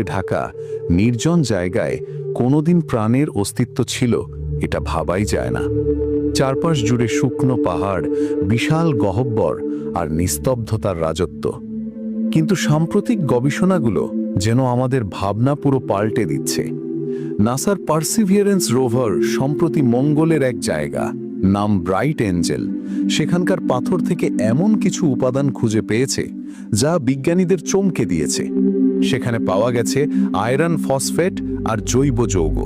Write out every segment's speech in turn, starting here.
ঢাকা নির্জন জায়গায় কোনোদিন প্রাণের অস্তিত্ব ছিল এটা ভাবাই যায় না। চারপাশ জুড়ে শুকনো পাহাড়, বিশাল গহ্বর আর নিস্তব্ধতার রাজত্ব। কিন্তু সাম্প্রতিক গবেষণাগুলো যেন আমাদের ভাবনা পুরো পাল্টে দিচ্ছে। নাসার পার্সিভিয়ারেন্স রোভার সম্প্রতি মঙ্গলের এক জায়গা নাম ব্রাইট এঞ্জেল, সেখানকার পাথর থেকে এমন কিছু উপাদান খুঁজে পেয়েছে যা বিজ্ঞানীদের চমকে দিয়েছে। সেখানে পাওয়া গেছে আয়রন ফসফেট আর জৈব যৌগ।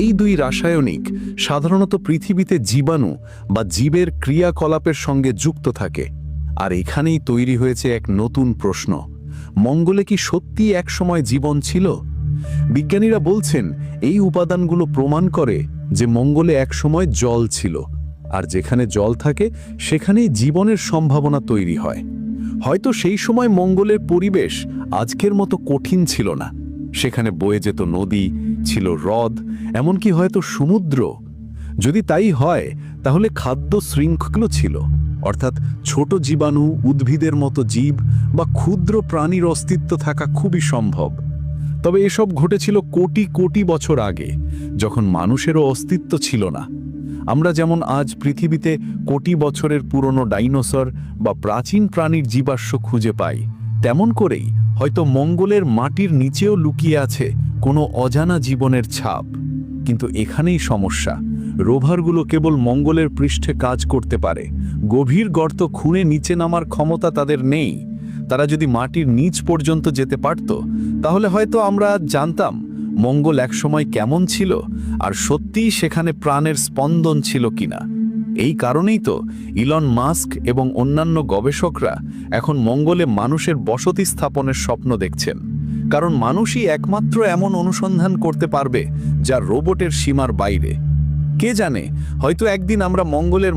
এই দুই রাসায়নিক সাধারণত পৃথিবীতে জীবাণু বা জীবের ক্রিয়াকলাপের সঙ্গে যুক্ত থাকে। আর এখানেই তৈরি হয়েছে এক নতুন প্রশ্ন: মঙ্গলে কি সত্যি একসময় জীবন ছিল? বিজ্ঞানীরা বলছেন এই উপাদানগুলো প্রমাণ করে যে মঙ্গলে একসময় জল ছিল, আর যেখানে জল থাকে সেখানেই জীবনের সম্ভাবনা তৈরি হয়। হয়তো সেই সময় মঙ্গলের পরিবেশ আজকের মতো কঠিন ছিল না। সেখানে বয়ে যেত নদী, ছিল হ্রদ, এমনকি হয়তো সমুদ্র। যদি তাই হয় তাহলে খাদ্য শৃঙ্খল ছিল, অর্থাৎ ছোট জীবাণু, উদ্ভিদের মতো জীব বা ক্ষুদ্র প্রাণীর অস্তিত্ব থাকা খুবই সম্ভব। তবে এসব ঘটেছিল কোটি কোটি বছর আগে, যখন মানুষেরও অস্তিত্ব ছিল না। আমরা যেমন আজ পৃথিবীতে কোটি বছরের পুরনো ডাইনোসর বা প্রাচীন প্রাণীর জীবাশ্ম খুঁজে পাই, তেমন করেই হয়তো মঙ্গলের মাটির নিচেও লুকিয়ে আছে কোনো অজানা জীবনের ছাপ। কিন্তু এখানেই সমস্যা, রোভারগুলো কেবল মঙ্গলের পৃষ্ঠে কাজ করতে পারে। গভীর গর্ত খুঁড়ে নিচে নামার ক্ষমতা তাদের নেই। তারা যদি মাটির নিচ পর্যন্ত যেতে পারত, তাহলে হয়তো আমরা আজ জানতাম মঙ্গল একসময় কেমন ছিল আর সত্যিই সেখানে প্রাণের স্পন্দন ছিল কিনা। এই কারণেই তো ইলন মাস্ক এবং অন্যান্য গবেষকরা এখন মঙ্গলে মানুষের বসতি স্থাপনের স্বপ্ন দেখছেন। কারণ মানুষই একমাত্র এমন অনুসন্ধান করতে পারবে যা রোবটের সীমার বাইরে। কে জানে, হয়তো একদিন আমরা মঙ্গলের